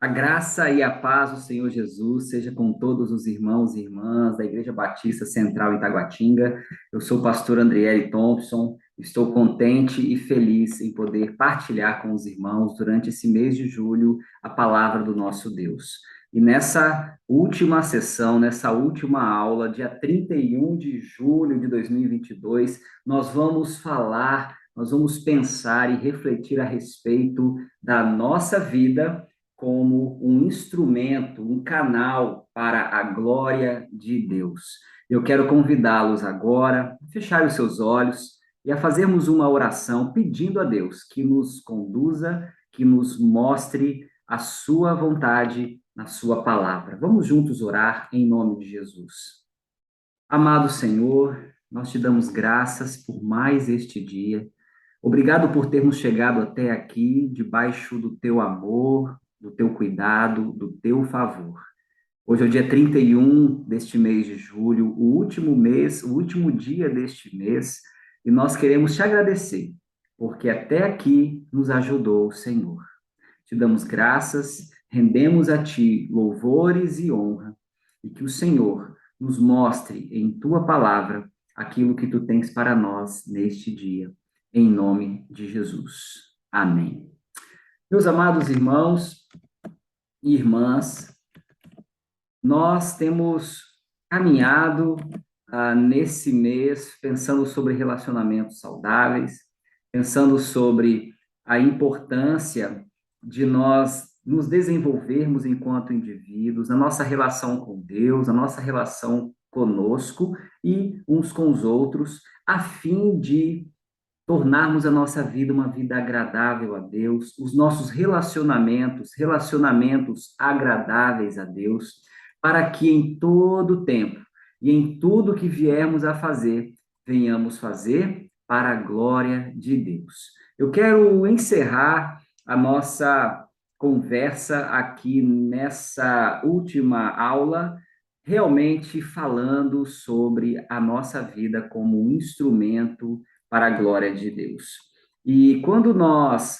A graça e a paz do Senhor Jesus seja com todos os irmãos e irmãs da Igreja Batista Central em Taguatinga. Eu sou o pastor Andriele Thompson. Estou contente e feliz em poder partilhar com os irmãos durante esse mês de julho a palavra do nosso Deus. E nessa última sessão, nessa última aula, dia 31 de julho de 2022, nós vamos pensar e refletir a respeito da nossa vida como um instrumento, um canal para a glória de Deus. Eu quero convidá-los agora a fechar os seus olhos e a fazermos uma oração pedindo a Deus que nos conduza, que nos mostre a sua vontade na sua palavra. Vamos juntos orar em nome de Jesus. Amado Senhor, nós te damos graças por mais este dia. Obrigado por termos chegado até aqui, debaixo do teu amor, do teu cuidado, do teu favor. Hoje é o dia 31 deste mês de julho, o último mês, o último dia deste mês, e nós queremos te agradecer, porque até aqui nos ajudou o Senhor. Te damos graças, rendemos a ti louvores e honra, e que o Senhor nos mostre em tua palavra aquilo que tu tens para nós neste dia, em nome de Jesus. Amém. Meus amados irmãos e irmãs, nós temos caminhado nesse mês pensando sobre relacionamentos saudáveis, pensando sobre a importância de nós nos desenvolvermos enquanto indivíduos, a nossa relação com Deus, a nossa relação conosco e uns com os outros, a fim de tornarmos a nossa vida uma vida agradável a Deus, os nossos relacionamentos agradáveis a Deus, para que em todo tempo e em tudo que viermos a fazer, venhamos fazer para a glória de Deus. Eu quero encerrar a nossa conversa aqui nessa última aula, realmente falando sobre a nossa vida como um instrumento para a glória de Deus. E quando nós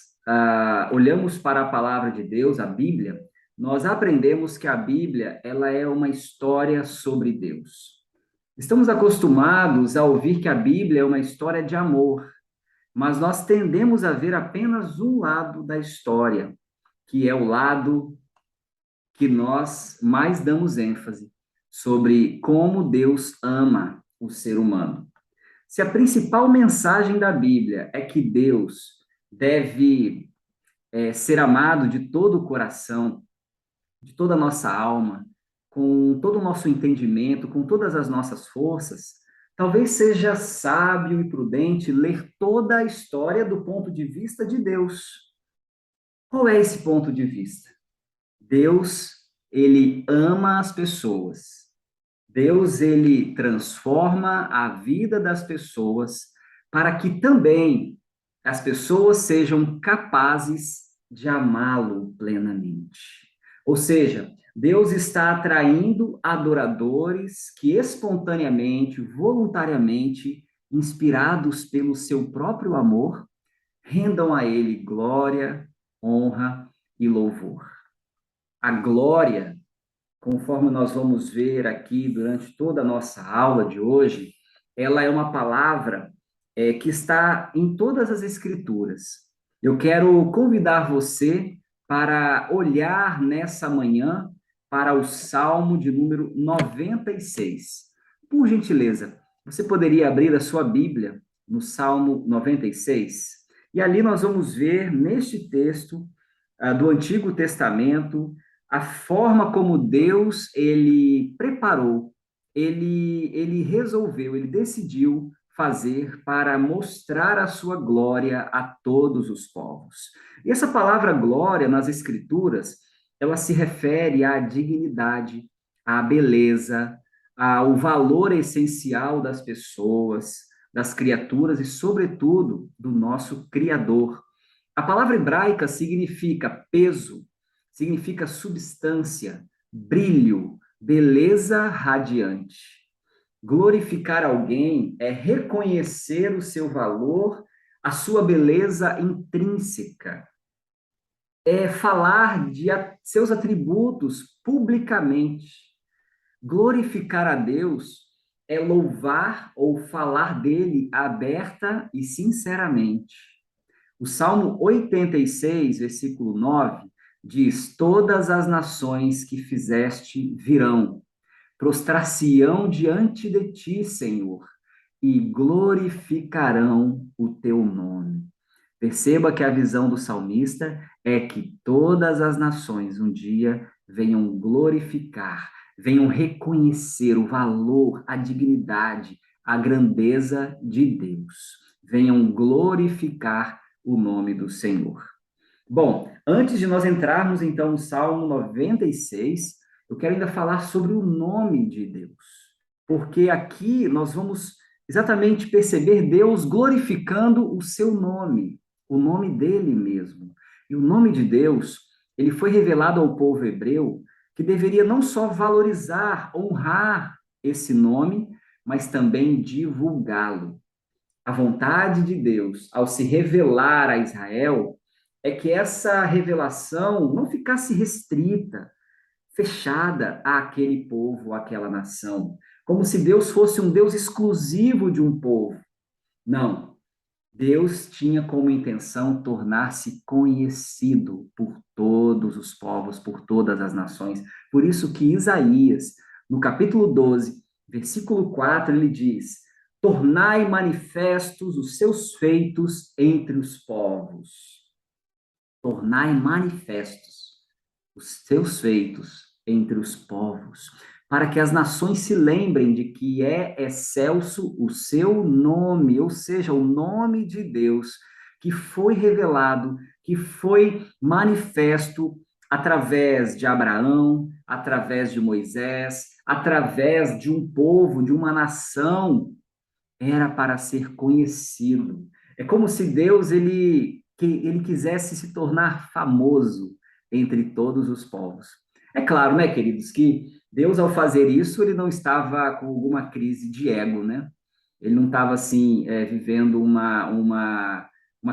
olhamos para a palavra de Deus, a Bíblia, nós aprendemos que a Bíblia ela é uma história sobre Deus. Estamos acostumados a ouvir que a Bíblia é uma história de amor, mas nós tendemos a ver apenas um lado da história, que é o lado que nós mais damos ênfase sobre como Deus ama o ser humano. Se a principal mensagem da Bíblia é que Deus deve ser amado de todo o coração, de toda a nossa alma, com todo o nosso entendimento, com todas as nossas forças, talvez seja sábio e prudente ler toda a história do ponto de vista de Deus. Qual é esse ponto de vista? Deus, ele ama as pessoas. Deus, ele transforma a vida das pessoas para que também as pessoas sejam capazes de amá-lo plenamente. Ou seja, Deus está atraindo adoradores que espontaneamente, voluntariamente, inspirados pelo seu próprio amor, rendam a ele glória, honra e louvor. A glória, conforme nós vamos ver aqui durante toda a nossa aula de hoje, ela é uma palavra que está em todas as Escrituras. Eu quero convidar você para olhar nessa manhã para o Salmo de número 96. Por gentileza, você poderia abrir a sua Bíblia no Salmo 96? E ali nós vamos ver neste texto do Antigo Testamento a forma como Deus ele preparou, ele resolveu, ele decidiu fazer para mostrar a sua glória a todos os povos. E essa palavra glória nas Escrituras, ela se refere à dignidade, à beleza, ao valor essencial das pessoas, das criaturas e, sobretudo, do nosso Criador. A palavra hebraica significa peso, significa substância, brilho, beleza radiante. Glorificar alguém é reconhecer o seu valor, a sua beleza intrínseca. é falar de seus atributos publicamente. Glorificar a Deus é louvar ou falar dele aberta e sinceramente. O Salmo 86, versículo 9, diz: Todas as nações que fizeste virão, prostrar-se-ão diante de ti, Senhor, e glorificarão o teu nome. Perceba que a visão do salmista é que todas as nações um dia venham glorificar, venham reconhecer o valor, a dignidade, a grandeza de Deus, venham glorificar o nome do Senhor. Bom, antes de nós entrarmos então no Salmo 96, eu quero ainda falar sobre o nome de Deus, porque aqui nós vamos exatamente perceber Deus glorificando o seu nome, o nome dele mesmo. E o nome de Deus, ele foi revelado ao povo hebreu que deveria não só valorizar, honrar esse nome, mas também divulgá-lo. A vontade de Deus, ao se revelar a Israel, é que essa revelação não ficasse restrita, fechada àquele povo, àquela nação, como se Deus fosse um Deus exclusivo de um povo. Não. Deus tinha como intenção tornar-se conhecido por todos os povos, por todas as nações. Por isso que Isaías, no capítulo 12, versículo 4, ele diz: Tornai manifestos os seus feitos entre os povos. Tornai manifestos os seus feitos entre os povos, para que as nações se lembrem de que é excelso o seu nome, ou seja, o nome de Deus, que foi revelado, que foi manifesto através de Abraão, através de Moisés, através de um povo, de uma nação, era para ser conhecido. É como se Deus ele quisesse se tornar famoso entre todos os povos. É claro, né, queridos, que Deus, ao fazer isso, ele não estava com alguma crise de ego, né? Ele não estava, assim, vivendo uma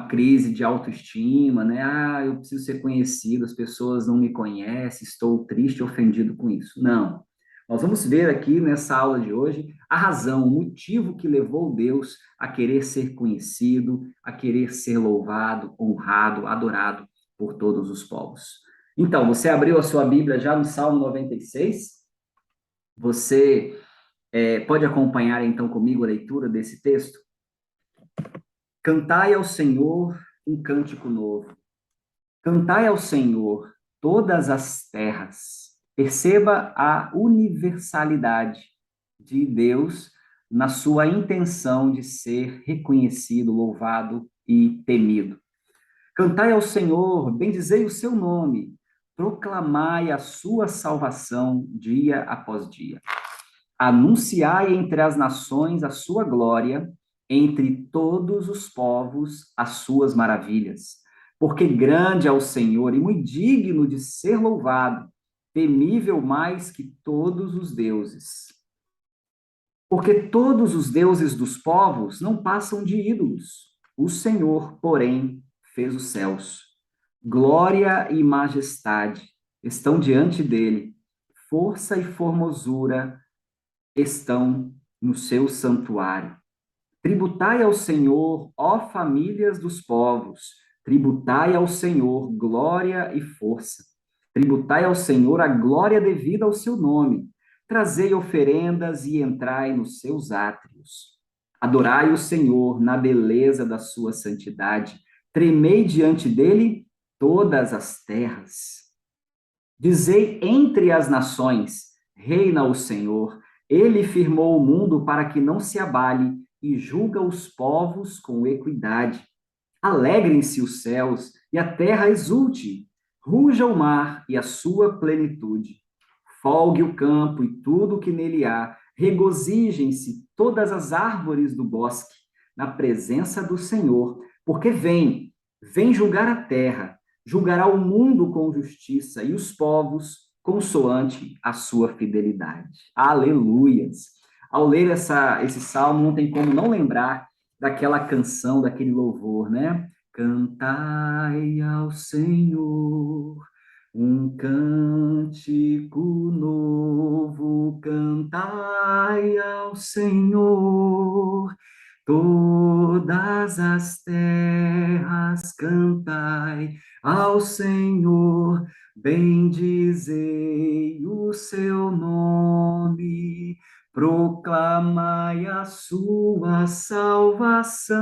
crise de autoestima, né? Ah, eu preciso ser conhecido, as pessoas não me conhecem, estou triste, ofendido com isso. Não. Nós vamos ver aqui nessa aula de hoje a razão, o motivo que levou Deus a querer ser conhecido, a querer ser louvado, honrado, adorado por todos os povos. Então, você abriu a sua Bíblia já no Salmo 96? Você pode acompanhar então comigo a leitura desse texto? Cantai ao Senhor um cântico novo. Cantai ao Senhor todas as terras. Perceba a universalidade de Deus na sua intenção de ser reconhecido, louvado e temido. Cantai ao Senhor, bendizei o seu nome, proclamai a sua salvação dia após dia. Anunciai entre as nações a sua glória, entre todos os povos as suas maravilhas. Porque grande é o Senhor e muito digno de ser louvado, temível mais que todos os deuses. Porque todos os deuses dos povos não passam de ídolos. O Senhor, porém, fez os céus. Glória e majestade estão diante dele. Força e formosura estão no seu santuário. Tributai ao Senhor, ó famílias dos povos, tributai ao Senhor glória e força. Tributai ao Senhor a glória devida ao seu nome. Trazei oferendas e entrai nos seus átrios. Adorai o Senhor na beleza da sua santidade. Tremei diante dele todas as terras. Dizei entre as nações: reina o Senhor. Ele firmou o mundo para que não se abale e julga os povos com equidade. Alegrem-se os céus e a terra exulte. Ruja o mar e a sua plenitude. Folgue o campo e tudo o que nele há. Regozijem-se todas as árvores do bosque na presença do Senhor, porque vem julgar a terra, julgará o mundo com justiça e os povos consoante a sua fidelidade. Aleluias! Ao ler esse salmo, não tem como não lembrar daquela canção, daquele louvor, né? Cantai ao Senhor um cântico novo, cantai ao Senhor, todas as terras cantai ao Senhor, bendizei o seu nome, proclamai a sua salvação.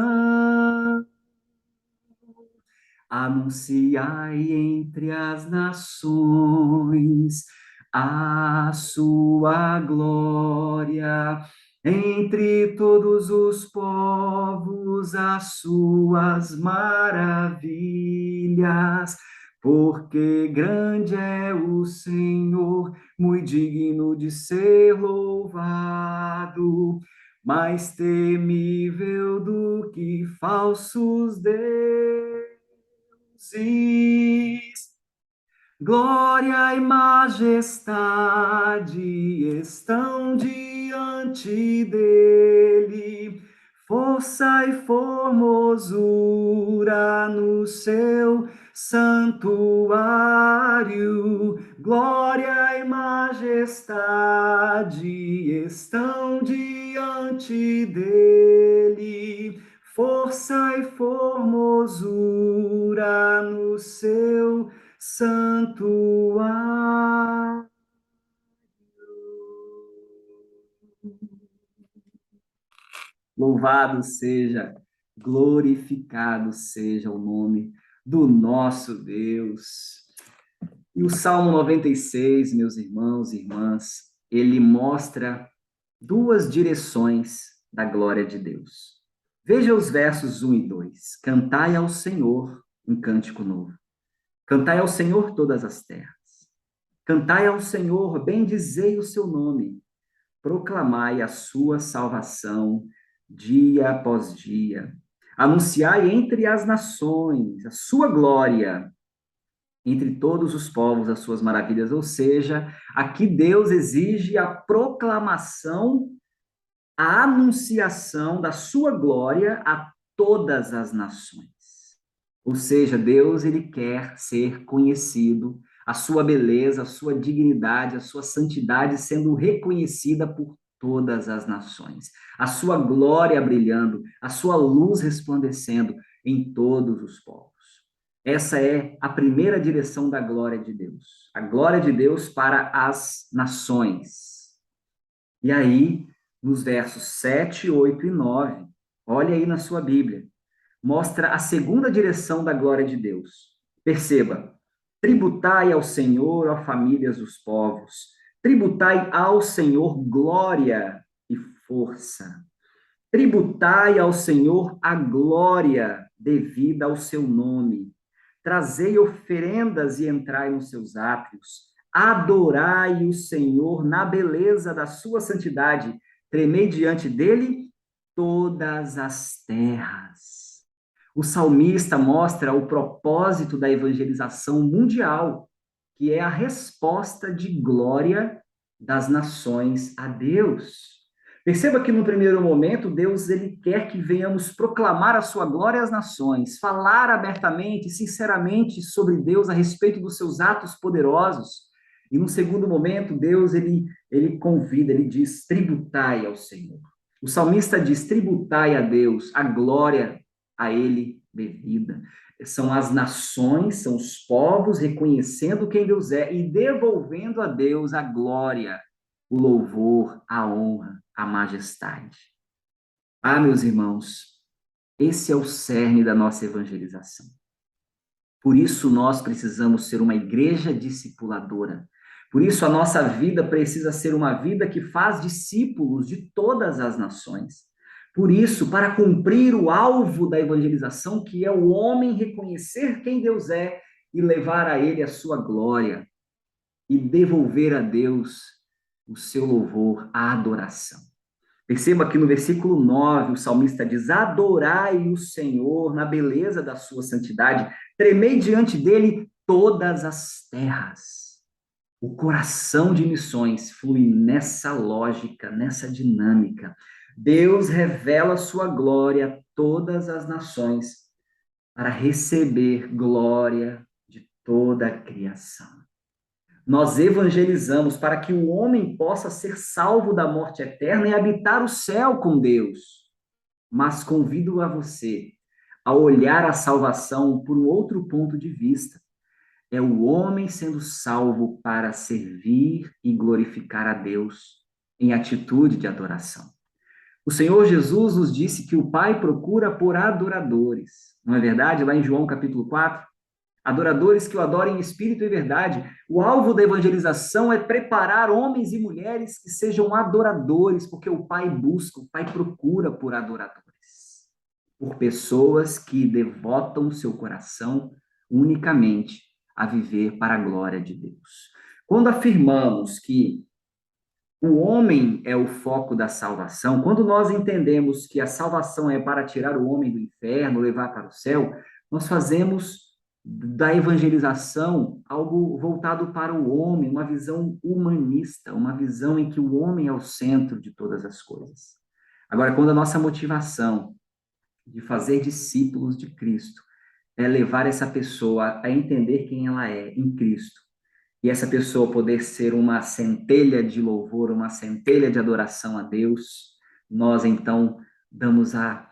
Anunciai entre as nações a sua glória, entre todos os povos as suas maravilhas, porque grande é o Senhor, muito digno de ser louvado, mais temível do que falsos deuses. Glória e majestade estão diante dele, força e formosura no seu santuário. Glória e majestade estão diante dele, força e formosura no seu santuário. Louvado seja, glorificado seja o nome do nosso Deus. E o Salmo 96, meus irmãos e irmãs, ele mostra duas direções da glória de Deus. Veja os versos 1 e 2. Cantai ao Senhor um cântico novo. Cantai ao Senhor todas as terras. Cantai ao Senhor, bendizei o seu nome. Proclamai a sua salvação dia após dia. Anunciai entre as nações a sua glória, entre todos os povos as suas maravilhas. Ou seja, aqui Deus exige a proclamação, a anunciação da sua glória a todas as nações. Ou seja, Deus, ele quer ser conhecido, a sua beleza, a sua dignidade, a sua santidade sendo reconhecida por todas as nações, a sua glória brilhando, a sua luz resplandecendo em todos os povos. Essa é a primeira direção da glória de Deus, a glória de Deus para as nações. E aí, nos versos 7, 8 e 9, olha aí na sua Bíblia, mostra a segunda direção da glória de Deus. Perceba, tributai ao Senhor, ó famílias dos povos, tributai ao Senhor glória e força. Tributai ao Senhor a glória devida ao seu nome. Trazei oferendas e entrai nos seus átrios. Adorai o Senhor na beleza da sua santidade. Tremei diante dele todas as terras. O salmista mostra o propósito da evangelização mundial, que é a resposta de glória das nações a Deus. Perceba que no primeiro momento, Deus ele quer que venhamos proclamar a sua glória às nações, falar abertamente, sinceramente sobre Deus a respeito dos seus atos poderosos. E no segundo momento, Deus ele convida, ele diz: tributai ao Senhor. O salmista diz: tributai a Deus a glória a ele devida. São as nações, são os povos reconhecendo quem Deus é e devolvendo a Deus a glória, o louvor, a honra, a majestade. Ah, meus irmãos, esse é o cerne da nossa evangelização. Por isso nós precisamos ser uma igreja discipuladora. Por isso a nossa vida precisa ser uma vida que faz discípulos de todas as nações. Por isso, para cumprir o alvo da evangelização, que é o homem reconhecer quem Deus é e levar a ele a sua glória e devolver a Deus o seu louvor, a adoração. Perceba que no versículo 9, o salmista diz: adorai o Senhor na beleza da sua santidade, tremei diante dele todas as terras. O coração de missões flui nessa lógica, nessa dinâmica. Deus revela a sua glória a todas as nações para receber glória de toda a criação. Nós evangelizamos para que o homem possa ser salvo da morte eterna e habitar o céu com Deus. Mas convido a você a olhar a salvação por um outro ponto de vista. É o homem sendo salvo para servir e glorificar a Deus em atitude de adoração. O Senhor Jesus nos disse que o Pai procura por adoradores. Não é verdade? Lá em João capítulo 4, adoradores que o adorem em espírito e verdade. O alvo da evangelização é preparar homens e mulheres que sejam adoradores, porque o Pai busca, o Pai procura por adoradores, por pessoas que devotam seu coração unicamente a viver para a glória de Deus. Quando afirmamos que o homem é o foco da salvação, quando nós entendemos que a salvação é para tirar o homem do inferno, levar para o céu, nós fazemos da evangelização algo voltado para o homem, uma visão humanista, uma visão em que o homem é o centro de todas as coisas. Agora, quando a nossa motivação de fazer discípulos de Cristo é levar essa pessoa a entender quem ela é em Cristo, e essa pessoa poder ser uma centelha de louvor, uma centelha de adoração a Deus, nós então damos a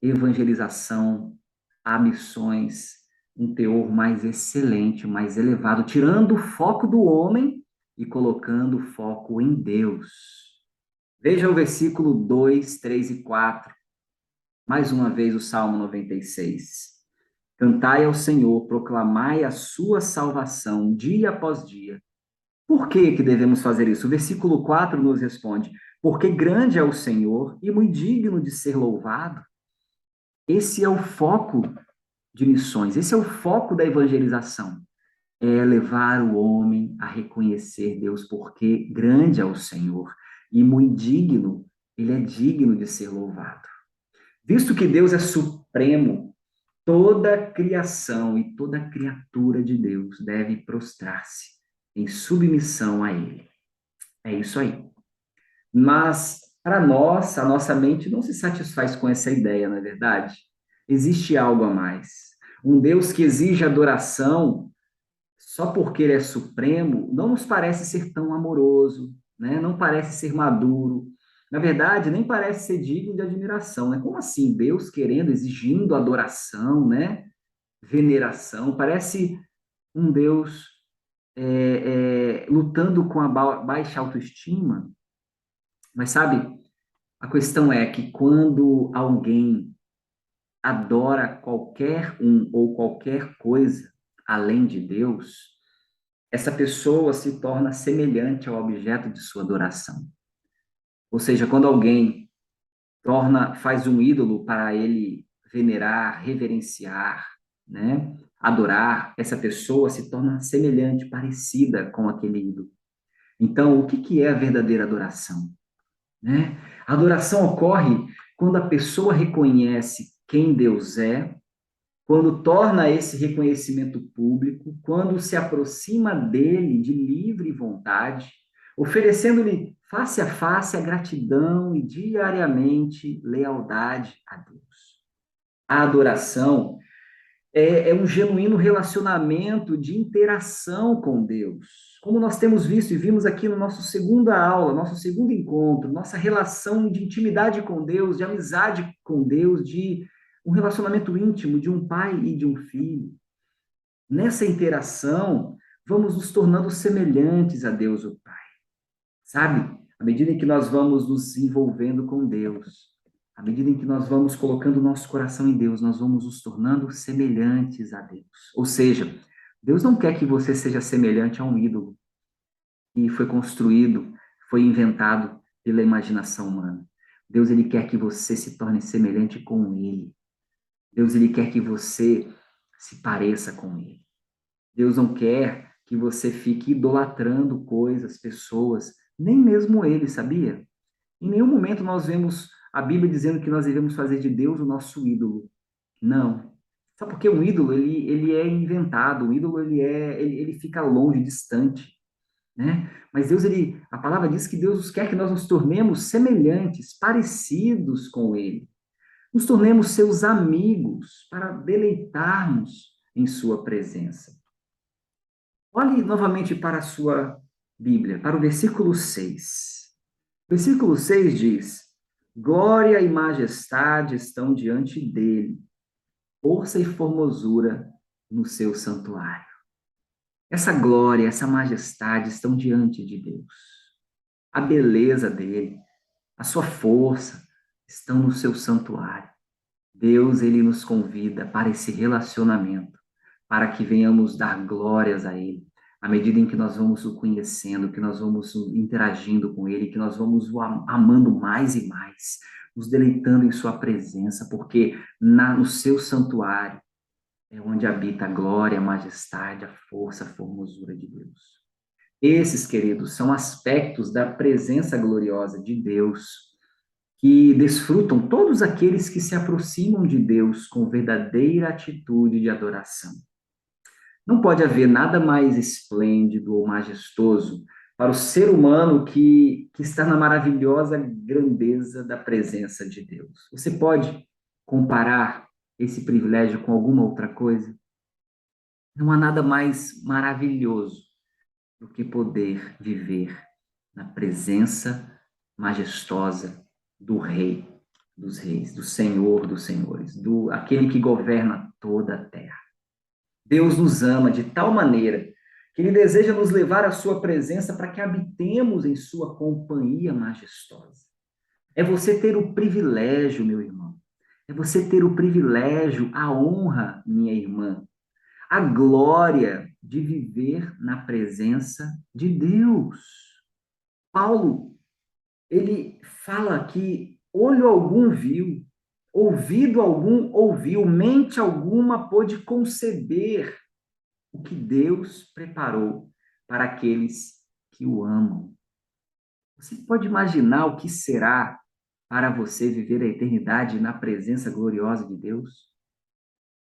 evangelização, a missões, um teor mais excelente, mais elevado, tirando o foco do homem e colocando o foco em Deus. Veja o versículo 2, 3 e 4. Mais uma vez o Salmo 96. Cantai ao Senhor, proclamai a sua salvação dia após dia. Por que devemos fazer isso? O versículo 4 nos responde: porque grande é o Senhor e muito digno de ser louvado. Esse é o foco de missões, esse é o foco da evangelização. É levar o homem a reconhecer Deus, porque grande é o Senhor e muito digno, ele é digno de ser louvado. Visto que Deus é supremo, toda a criação e toda a criatura de Deus deve prostrar-se em submissão a Ele. É isso aí. Mas, para nós, a nossa mente não se satisfaz com essa ideia, não é verdade? Existe algo a mais. Um Deus que exige adoração só porque Ele é supremo não nos parece ser tão amoroso, né? Não parece ser maduro. Na verdade, nem parece ser digno de admiração, né? Como assim? Deus querendo, exigindo adoração, né? Veneração. Parece um Deus lutando com a baixa autoestima. Mas sabe, a questão é que quando alguém adora qualquer um ou qualquer coisa além de Deus, essa pessoa se torna semelhante ao objeto de sua adoração. Ou seja, quando alguém faz um ídolo para ele venerar, reverenciar, né? Adorar, essa pessoa se torna semelhante, parecida com aquele ídolo. Então, o que é a verdadeira adoração? Né? A adoração ocorre quando a pessoa reconhece quem Deus é, quando torna esse reconhecimento público, quando se aproxima dele de livre vontade, oferecendo-lhe face a face a gratidão e diariamente lealdade a Deus. A adoração é um genuíno relacionamento de interação com Deus. Como nós temos visto e vimos aqui no nosso segunda aula, nosso segundo encontro, nossa relação de intimidade com Deus, de amizade com Deus, de um relacionamento íntimo de um pai e de um filho. Nessa interação, vamos nos tornando semelhantes a Deus, o Pai. Sabe? À medida em que nós vamos nos envolvendo com Deus, à medida em que nós vamos colocando o nosso coração em Deus, nós vamos nos tornando semelhantes a Deus. Ou seja, Deus não quer que você seja semelhante a um ídolo que foi construído, foi inventado pela imaginação humana. Deus, ele quer que você se torne semelhante com Ele. Deus, ele quer que você se pareça com Ele. Deus não quer que você fique idolatrando coisas, pessoas, nem mesmo Ele, sabia? Em nenhum momento nós vemos a Bíblia dizendo que nós devemos fazer de Deus o nosso ídolo. Não. Sabe por que um ídolo, ele é inventado, o ídolo, ele fica longe, distante, né? Mas Deus, a palavra diz que Deus quer que nós nos tornemos semelhantes, parecidos com Ele. Nos tornemos seus amigos para deleitarmos em sua presença. Olhe novamente para a sua Bíblia, para o versículo 6. O versículo 6 diz: Glória e majestade estão diante dele, força e formosura no seu santuário. Essa glória, essa majestade estão diante de Deus. A beleza dele, a sua força estão no seu santuário. Deus, ele nos convida para esse relacionamento, para que venhamos dar glórias a ele, à medida em que nós vamos o conhecendo, que nós vamos interagindo com ele, que nós vamos o amando mais e mais, nos deleitando em sua presença, porque no seu santuário é onde habita a glória, a majestade, a força, a formosura de Deus. Esses, queridos, são aspectos da presença gloriosa de Deus que desfrutam todos aqueles que se aproximam de Deus com verdadeira atitude de adoração. Não pode haver nada mais esplêndido ou majestoso para o ser humano que está na maravilhosa grandeza da presença de Deus. Você pode comparar esse privilégio com alguma outra coisa? Não há nada mais maravilhoso do que poder viver na presença majestosa do Rei dos Reis, do Senhor dos Senhores, do aquele que governa toda a terra. Deus nos ama de tal maneira que ele deseja nos levar à sua presença para que habitemos em sua companhia majestosa. É você ter o privilégio, meu irmão. É você ter o privilégio, a honra, minha irmã, a glória de viver na presença de Deus. Paulo, ele fala que olho algum viu, ouvido algum ouviu, mente alguma pôde conceber o que Deus preparou para aqueles que o amam. Você pode imaginar o que será para você viver a eternidade na presença gloriosa de Deus?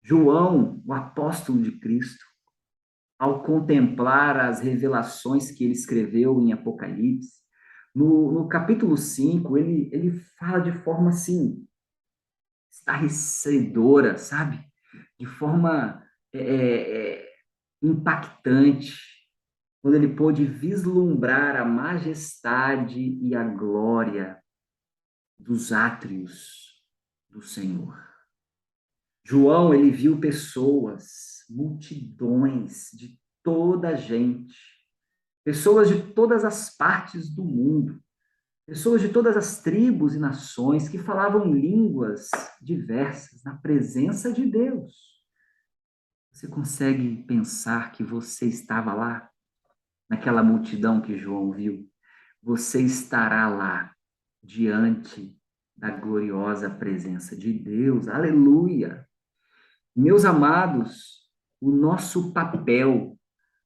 João, o apóstolo de Cristo, ao contemplar as revelações que ele escreveu em Apocalipse, no capítulo 5, ele fala de forma assim, estarrecedora, sabe? De forma impactante, quando ele pôde vislumbrar a majestade e a glória dos átrios do Senhor. João, ele viu pessoas, multidões de toda a gente, pessoas de todas as partes do mundo, pessoas de todas as tribos e nações que falavam línguas diversas na presença de Deus. Você consegue pensar que você estava lá, naquela multidão que João viu? Você estará lá, diante da gloriosa presença de Deus. Aleluia! Meus amados, o nosso papel,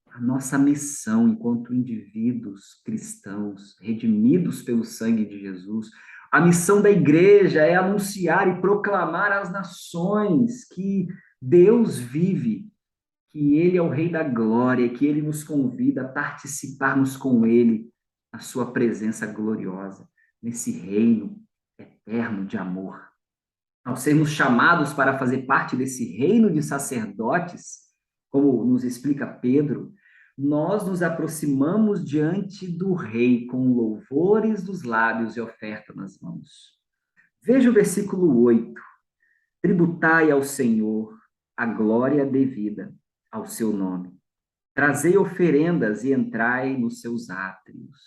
a nossa missão enquanto indivíduos cristãos, redimidos pelo sangue de Jesus, a missão da igreja é anunciar e proclamar às nações que Deus vive, que Ele é o Rei da Glória, que Ele nos convida a participarmos com Ele na sua presença gloriosa, nesse reino eterno de amor. Ao sermos chamados para fazer parte desse reino de sacerdotes, como nos explica Pedro, nós nos aproximamos diante do Rei com louvores dos lábios e oferta nas mãos. Veja o versículo 8. Tributai ao Senhor a glória devida ao seu nome. Trazei oferendas e entrai nos seus átrios.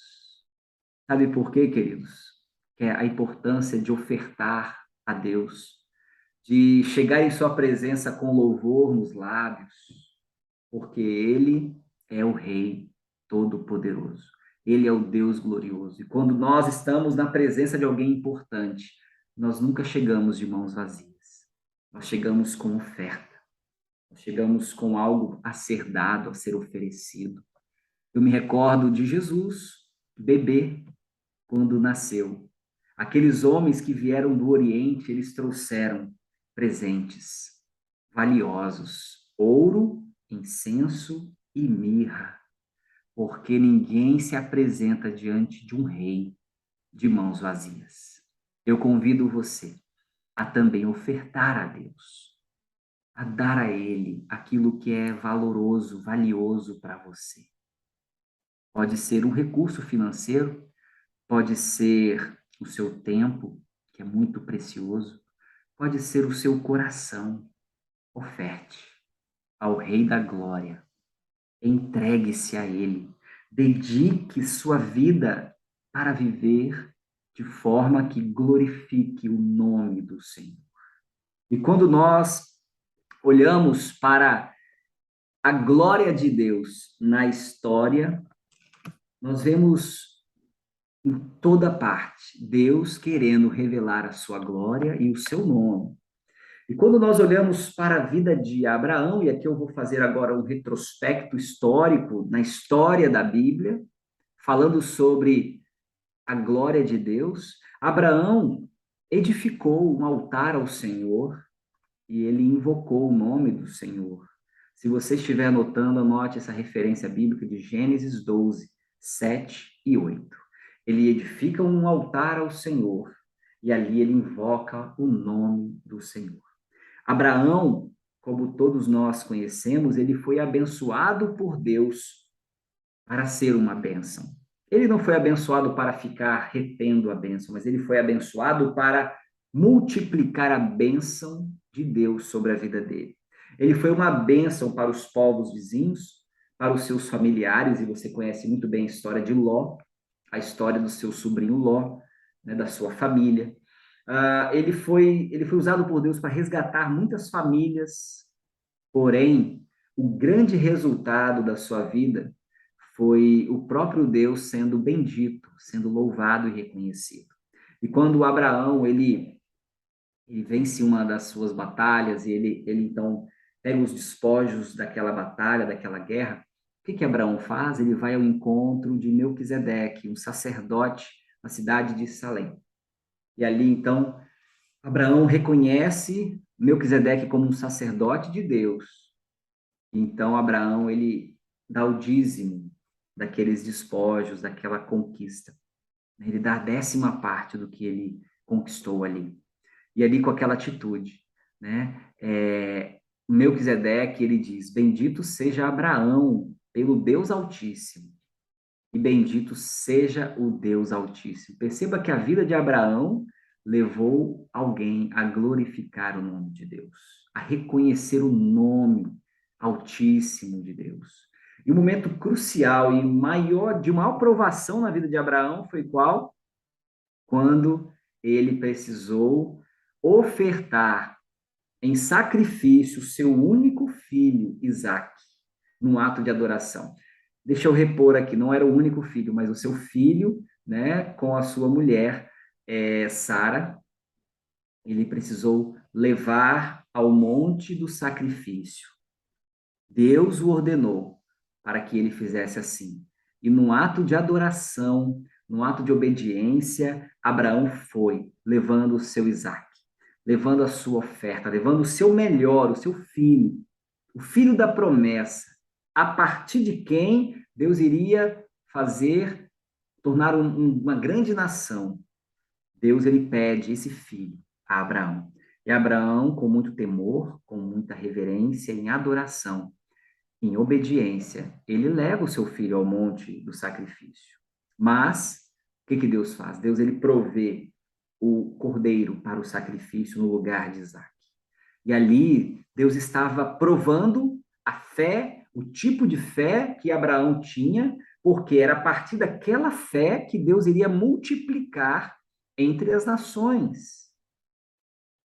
Sabe por quê, queridos? Que é a importância de ofertar a Deus, de chegar em sua presença com louvor nos lábios, porque Ele é o Rei Todo-Poderoso. Ele é o Deus glorioso. E quando nós estamos na presença de alguém importante, nós nunca chegamos de mãos vazias. Nós chegamos com oferta. Nós chegamos com algo a ser dado, a ser oferecido. Eu me recordo de Jesus, bebê, quando nasceu. Aqueles homens que vieram do Oriente, eles trouxeram presentes valiosos, ouro, incenso e mirra, porque ninguém se apresenta diante de um rei de mãos vazias. Eu convido você a também ofertar a Deus, a dar a Ele aquilo que é valoroso, valioso para você. Pode ser um recurso financeiro, pode ser o seu tempo, que é muito precioso, pode ser o seu coração. Oferte ao Rei da Glória, entregue-se a Ele, dedique sua vida para viver de forma que glorifique o nome do Senhor. E quando nós olhamos para a glória de Deus na história, nós vemos em toda parte Deus querendo revelar a sua glória e o seu nome. E quando nós olhamos para a vida de Abraão, e aqui eu vou fazer agora um retrospecto histórico na história da Bíblia, falando sobre a glória de Deus, Abraão edificou um altar ao Senhor e ele invocou o nome do Senhor. Se você estiver anotando, anote essa referência bíblica de Gênesis 12, 7 e 8. Ele edifica um altar ao Senhor e ali ele invoca o nome do Senhor. Abraão, como todos nós conhecemos, ele foi abençoado por Deus para ser uma bênção. Ele não foi abençoado para ficar retendo a bênção, mas ele foi abençoado para multiplicar a bênção de Deus sobre a vida dele. Ele foi uma bênção para os povos vizinhos, para os seus familiares, e você conhece muito bem a história de Ló, a história do seu sobrinho Ló, né, da sua família. Ele foi usado por Deus para resgatar muitas famílias, porém, o grande resultado da sua vida foi o próprio Deus sendo bendito, sendo louvado e reconhecido. E quando Abraão, ele vence uma das suas batalhas e ele então pega os despojos daquela batalha, daquela guerra, o que que Abraão faz? Ele vai ao encontro de Melquisedeque, um sacerdote na cidade de Salém. E ali, então, Abraão reconhece Melquisedeque como um sacerdote de Deus. Então, Abraão, ele dá o dízimo daqueles despojos, daquela conquista. Ele dá a 10ª parte do que ele conquistou ali. E ali com aquela atitude, né? Melquisedeque, ele diz, bendito seja Abraão pelo Deus Altíssimo, e bendito seja o Deus Altíssimo. Perceba que a vida de Abraão levou alguém a glorificar o nome de Deus, a reconhecer o nome Altíssimo de Deus. E o momento crucial e de maior provação na vida de Abraão foi qual? Quando ele precisou ofertar em sacrifício seu único filho, Isaque, num ato de adoração. Deixa eu repor aqui, não era o único filho, mas o seu filho, né, com a sua mulher, Sara, ele precisou levar ao monte do sacrifício. Deus o ordenou para que ele fizesse assim. E num ato de adoração, num ato de obediência, Abraão foi, levando o seu Isaque, levando a sua oferta, levando o seu melhor, o seu filho, o filho da promessa, a partir de quem Deus iria fazer, tornar uma grande nação. Deus, ele pede esse filho a Abraão. E Abraão, com muito temor, com muita reverência, em adoração, em obediência, ele leva o seu filho ao monte do sacrifício. Mas, o que que Deus faz? Deus, ele provê o cordeiro para o sacrifício no lugar de Isaque. E ali, Deus estava provando a fé, o tipo de fé que Abraão tinha, porque era a partir daquela fé que Deus iria multiplicar entre as nações.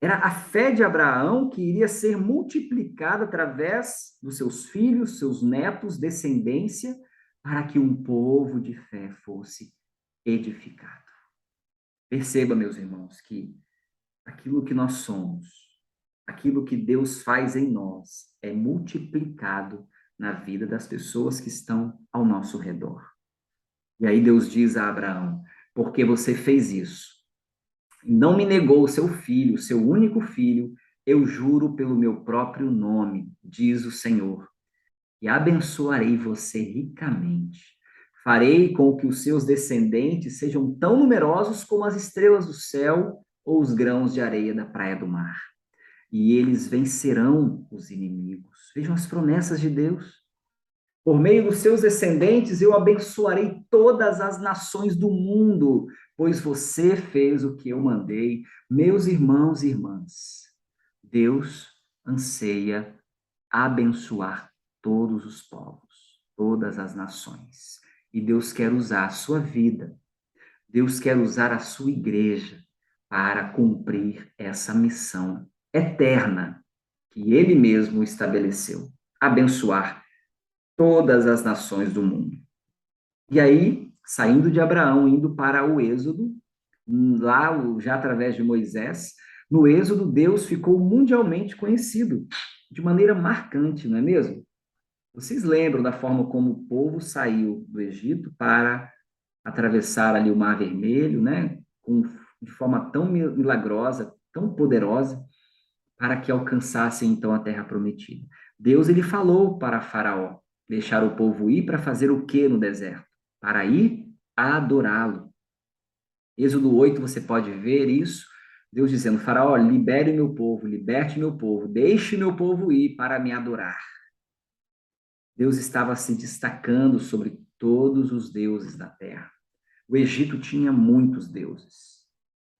Era a fé de Abraão que iria ser multiplicada através dos seus filhos, seus netos, descendência, para que um povo de fé fosse edificado. Perceba, meus irmãos, que aquilo que nós somos, aquilo que Deus faz em nós, é multiplicado na vida das pessoas que estão ao nosso redor. E aí Deus diz a Abraão: porque você fez isso, não me negou o seu filho, o seu único filho, eu juro pelo meu próprio nome, diz o Senhor, e abençoarei você ricamente. Farei com que os seus descendentes sejam tão numerosos como as estrelas do céu ou os grãos de areia da praia do mar. E eles vencerão os inimigos. Vejam as promessas de Deus. Por meio dos seus descendentes, eu abençoarei todas as nações do mundo, pois você fez o que eu mandei. Meus irmãos e irmãs, Deus anseia abençoar todos os povos, todas as nações. E Deus quer usar a sua vida, Deus quer usar a sua igreja para cumprir essa missão eterna que Ele mesmo estabeleceu. Abençoar todas as nações do mundo. E aí, saindo de Abraão, indo para o Êxodo, lá já através de Moisés, no Êxodo, Deus ficou mundialmente conhecido de maneira marcante, não é mesmo? Vocês lembram da forma como o povo saiu do Egito para atravessar ali o Mar Vermelho, né? De forma tão milagrosa, tão poderosa, para que alcançassem então a terra prometida. Deus ele falou para Faraó deixar o povo ir para fazer o que no deserto? Para ir adorá-lo. Êxodo 8, você pode ver isso. Deus dizendo: Faraó, libere meu povo, liberte meu povo, deixe meu povo ir para me adorar. Deus estava se destacando sobre todos os deuses da terra. O Egito tinha muitos deuses.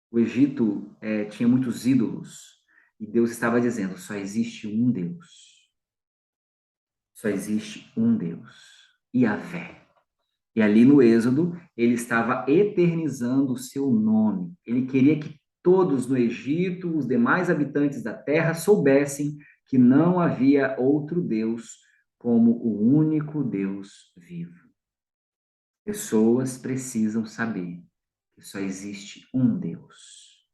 O Egito tinha muitos ídolos. E Deus estava dizendo: só existe um Deus. Só existe um Deus. Yahvé. E ali no Êxodo, ele estava eternizando o seu nome. Ele queria que todos no Egito, os demais habitantes da terra, soubessem que não havia outro Deus como o único Deus vivo. Pessoas precisam saber que só existe um Deus.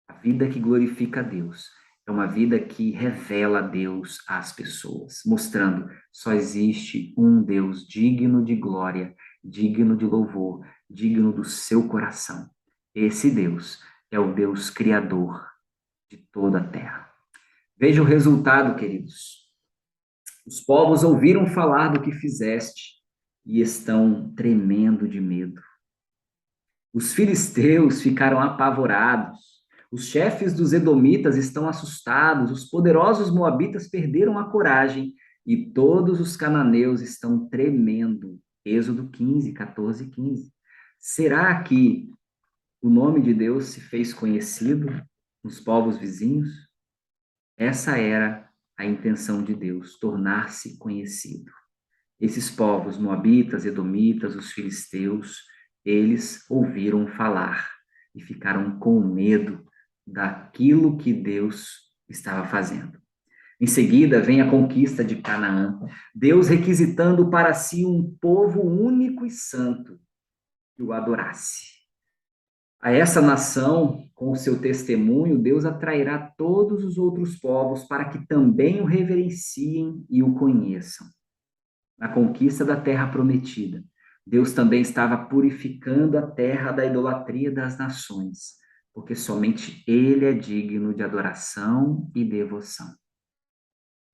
A vida que glorifica a Deus é uma vida que revela a Deus às pessoas, mostrando só existe um Deus digno de glória, digno de louvor, digno do seu coração. Esse Deus é o Deus criador de toda a terra. Veja o resultado, queridos. Os povos ouviram falar do que fizeste e estão tremendo de medo. Os filisteus ficaram apavorados. Os chefes dos edomitas estão assustados. Os poderosos moabitas perderam a coragem. E todos os cananeus estão tremendo. Êxodo 15, 14 e 15. Será que o nome de Deus se fez conhecido nos povos vizinhos? Essa era a intenção de Deus, tornar-se conhecido. Esses povos, moabitas, edomitas, os filisteus, eles ouviram falar e ficaram com medo daquilo que Deus estava fazendo. Em seguida, vem a conquista de Canaã, Deus requisitando para si um povo único e santo que o adorasse. A essa nação, com o seu testemunho, Deus atrairá todos os outros povos para que também o reverenciem e o conheçam. Na conquista da terra prometida, Deus também estava purificando a terra da idolatria das nações, porque somente Ele é digno de adoração e devoção.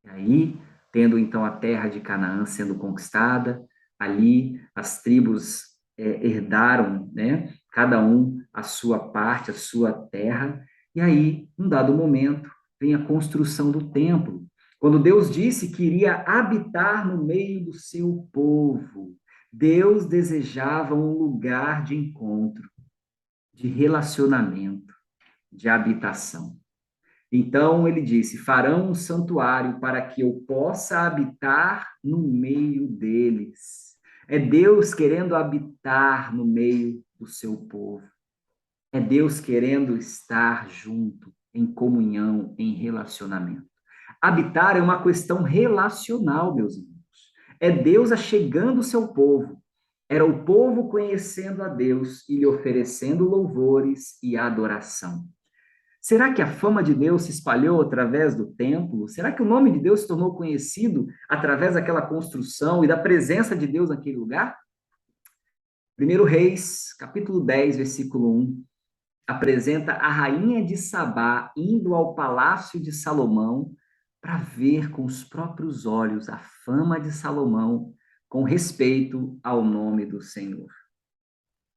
E aí, tendo então a terra de Canaã sendo conquistada, ali as tribos herdaram, né, cada um a sua parte, a sua terra, e aí, num dado momento, vem a construção do templo, quando Deus disse que iria habitar no meio do seu povo. Deus desejava um lugar de encontro, de relacionamento, de habitação. Então ele disse: farão um santuário para que eu possa habitar no meio deles. É Deus querendo habitar no meio do seu povo. É Deus querendo estar junto, em comunhão, em relacionamento. Habitar é uma questão relacional, meus irmãos. É Deus achegando o seu povo. Era o povo conhecendo a Deus e lhe oferecendo louvores e adoração. Será que a fama de Deus se espalhou através do templo? Será que o nome de Deus se tornou conhecido através daquela construção e da presença de Deus naquele lugar? 1 Reis, capítulo 10, versículo 1, apresenta a rainha de Sabá indo ao palácio de Salomão para ver com os próprios olhos a fama de Salomão com respeito ao nome do Senhor.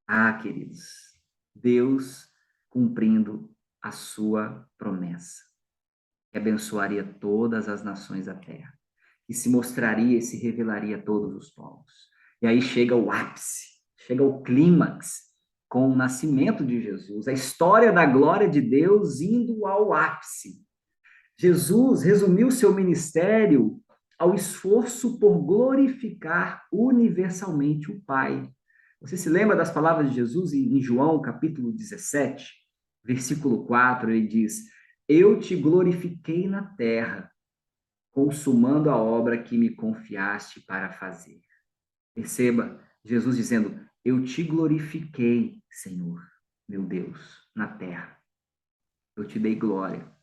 Ah, queridos, Deus cumprindo a sua promessa, que abençoaria todas as nações da terra, que se mostraria e se revelaria a todos os povos. E aí chega o ápice, chega o clímax, com o nascimento de Jesus, a história da glória de Deus indo ao ápice. Jesus resumiu seu ministério ao esforço por glorificar universalmente o Pai. Você se lembra das palavras de Jesus em João, capítulo 17, versículo 4, ele diz: Eu te glorifiquei na terra, consumando a obra que me confiaste para fazer. Perceba Jesus dizendo: Eu te glorifiquei, Senhor, meu Deus, na terra. Eu te dei glória.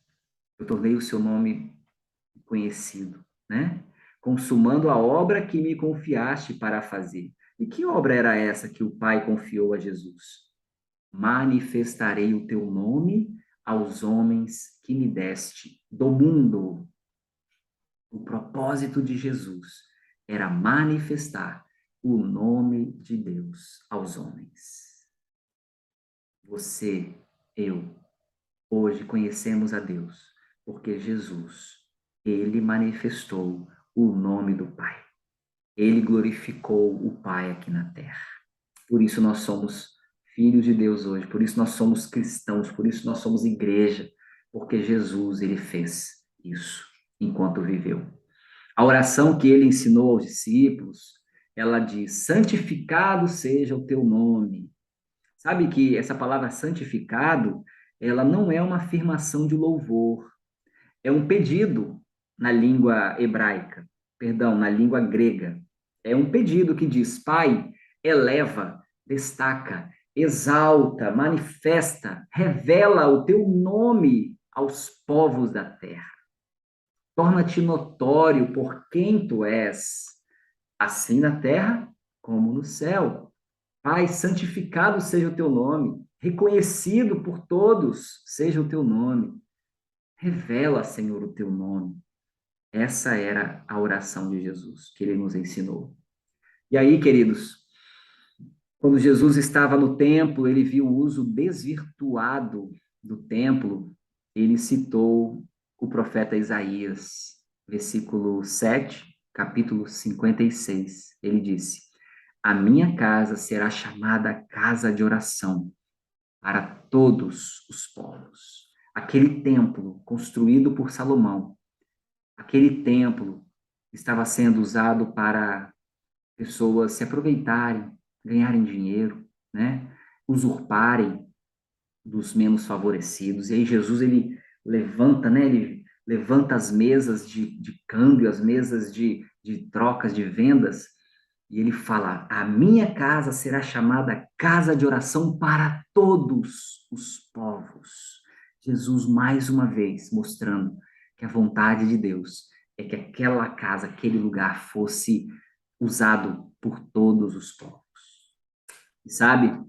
Eu tornei o seu nome conhecido, né? Consumando a obra que me confiaste para fazer. E que obra era essa que o Pai confiou a Jesus? Manifestarei o teu nome aos homens que me deste do mundo. O propósito de Jesus era manifestar o nome de Deus aos homens. Você, eu, hoje conhecemos a Deus porque Jesus, ele manifestou o nome do Pai. Ele glorificou o Pai aqui na terra. Por isso nós somos filhos de Deus hoje, por isso nós somos cristãos, por isso nós somos igreja, porque Jesus, ele fez isso enquanto viveu. A oração que ele ensinou aos discípulos, ela diz: santificado seja o teu nome. Sabe que essa palavra santificado, ela não é uma afirmação de louvor, é um pedido na língua hebraica, perdão, na língua grega. É um pedido que diz: Pai, eleva, destaca, exalta, manifesta, revela o teu nome aos povos da terra. Torna-te notório por quem tu és, assim na terra como no céu. Pai, santificado seja o teu nome, reconhecido por todos seja o teu nome. Revela, Senhor, o teu nome. Essa era a oração de Jesus, que ele nos ensinou. E aí, queridos, quando Jesus estava no templo, ele viu o uso desvirtuado do templo, ele citou o profeta Isaías, versículo 7, capítulo 56. Ele disse: A minha casa será chamada casa de oração para todos os povos. Aquele templo construído por Salomão, aquele templo estava sendo usado para pessoas se aproveitarem, ganharem dinheiro, né? Usurparem dos menos favorecidos. E aí Jesus, ele levanta, né? Ele levanta as mesas de câmbio, as mesas de trocas, de vendas, e ele fala: a minha casa será chamada casa de oração para todos os povos. Jesus, mais uma vez, mostrando que a vontade de Deus é que aquela casa, aquele lugar fosse usado por todos os povos. E sabe,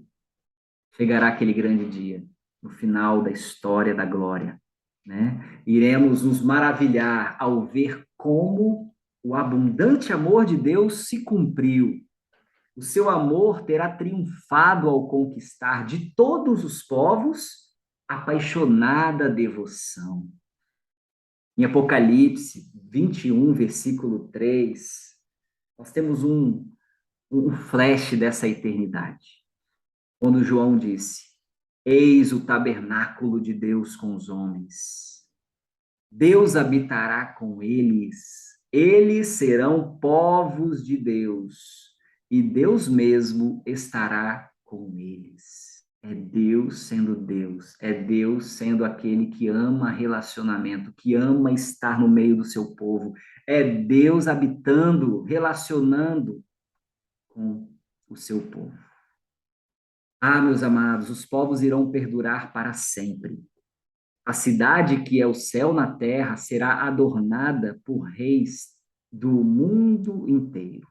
chegará aquele grande dia, no final da história da glória, né? Iremos nos maravilhar ao ver como o abundante amor de Deus se cumpriu. O seu amor terá triunfado ao conquistar de todos os povos apaixonada devoção. Em Apocalipse 21, versículo 3, nós temos um flash dessa eternidade. Quando João disse: Eis o tabernáculo de Deus com os homens. Deus habitará com eles. Eles serão povos de Deus. E Deus mesmo estará com eles. É Deus sendo Deus. É Deus sendo aquele que ama relacionamento, que ama estar no meio do seu povo. É Deus habitando, relacionando com o seu povo. Ah, meus amados, os povos irão perdurar para sempre. A cidade que é o céu na terra será adornada por reis do mundo inteiro.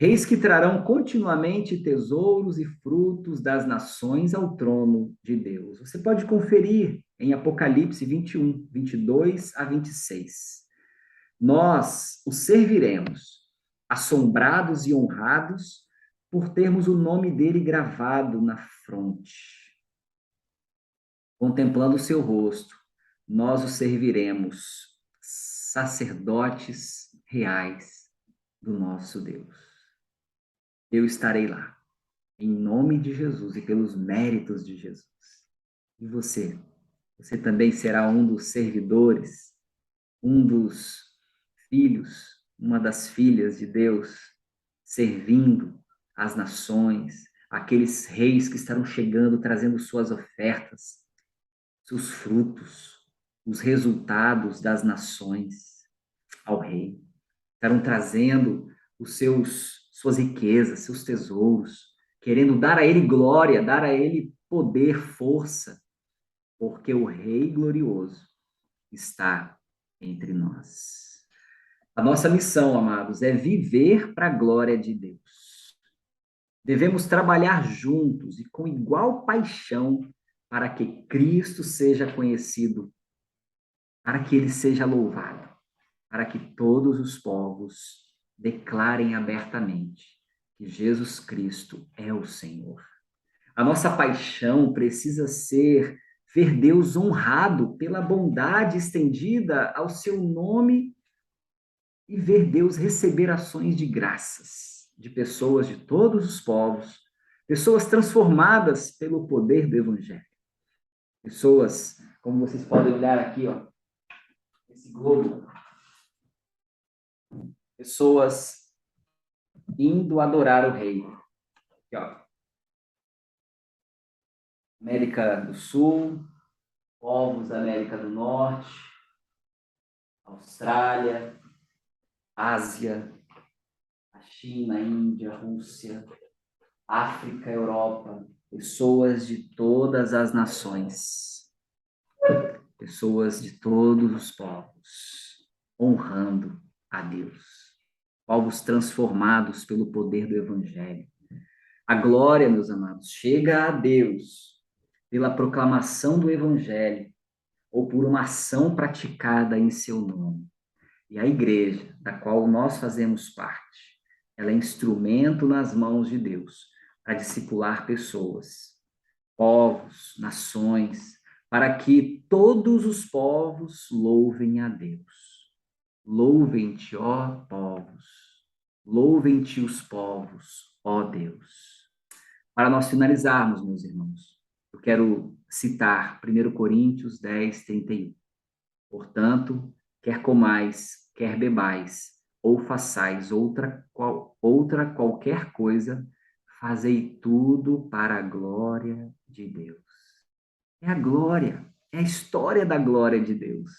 Reis que trarão continuamente tesouros e frutos das nações ao trono de Deus. Você pode conferir em Apocalipse 21, 22 a 26. Nós os serviremos, assombrados e honrados, por termos o nome dele gravado na fronte. Contemplando o seu rosto, nós o serviremos, sacerdotes reais do nosso Deus. Eu estarei lá, em nome de Jesus e pelos méritos de Jesus. E você? Você também será um dos servidores, um dos filhos, uma das filhas de Deus, servindo as nações, aqueles reis que estarão chegando, trazendo suas ofertas, seus frutos, os resultados das nações ao rei. Estarão trazendo suas riquezas, seus tesouros, querendo dar a ele glória, dar a ele poder, força, porque o Rei glorioso está entre nós. A nossa missão, amados, é viver para a glória de Deus. Devemos trabalhar juntos e com igual paixão para que Cristo seja conhecido, para que ele seja louvado, para que todos os povos declarem abertamente que Jesus Cristo é o Senhor. A nossa paixão precisa ser ver Deus honrado pela bondade estendida ao seu nome e ver Deus receber ações de graças de pessoas de todos os povos, pessoas transformadas pelo poder do Evangelho. Pessoas, como vocês podem olhar aqui, ó, esse globo, pessoas indo adorar o Rei. Aqui, ó. América do Sul, povos da América do Norte, Austrália, Ásia, a China, a Índia, a Rússia, África, Europa, pessoas de todas as nações, pessoas de todos os povos, honrando a Deus, povos transformados pelo poder do Evangelho. A glória, meus amados, chega a Deus pela proclamação do Evangelho ou por uma ação praticada em seu nome. E a igreja, da qual nós fazemos parte, ela é instrumento nas mãos de Deus para discipular pessoas, povos, nações, para que todos os povos louvem a Deus. Louvem-te, ó povos, louvem-te os povos, ó Deus. Para nós finalizarmos, meus irmãos, eu quero citar 1 Coríntios 10, 31. Portanto, quer comais, quer bebais, ou façais outra qualquer coisa, fazei tudo para a glória de Deus. É a glória, é a história da glória de Deus.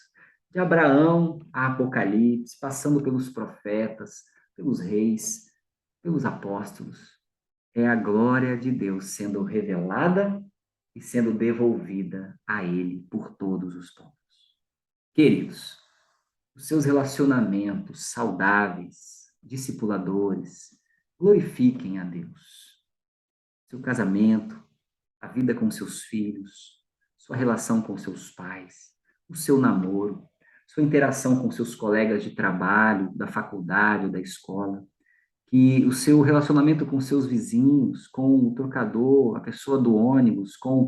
De Abraão a Apocalipse, passando pelos profetas, pelos reis, pelos apóstolos. É a glória de Deus sendo revelada e sendo devolvida a Ele por todos os povos. Queridos, os seus relacionamentos saudáveis, discipuladores, glorifiquem a Deus. Seu casamento, a vida com seus filhos, sua relação com seus pais, o seu namoro, sua interação com seus colegas de trabalho, da faculdade ou da escola, que o seu relacionamento com seus vizinhos, com o trocador, a pessoa do ônibus, com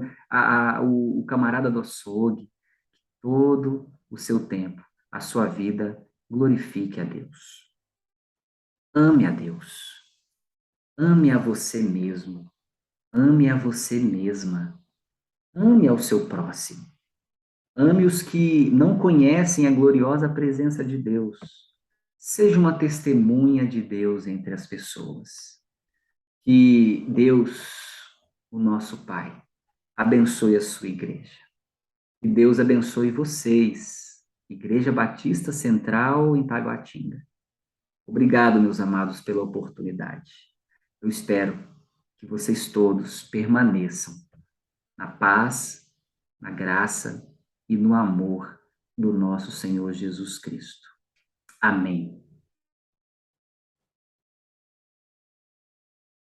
o camarada do açougue, todo o seu tempo, a sua vida, glorifique a Deus. Ame a Deus. Ame a você mesmo. Ame a você mesma. Ame ao seu próximo. Ame os que não conhecem a gloriosa presença de Deus. Seja uma testemunha de Deus entre as pessoas. Que Deus, o nosso Pai, abençoe a sua igreja. Que Deus abençoe vocês, Igreja Batista Central em Taguatinga. Obrigado, meus amados, pela oportunidade. Eu espero que vocês todos permaneçam na paz, na graça e no amor do nosso Senhor Jesus Cristo. Amém.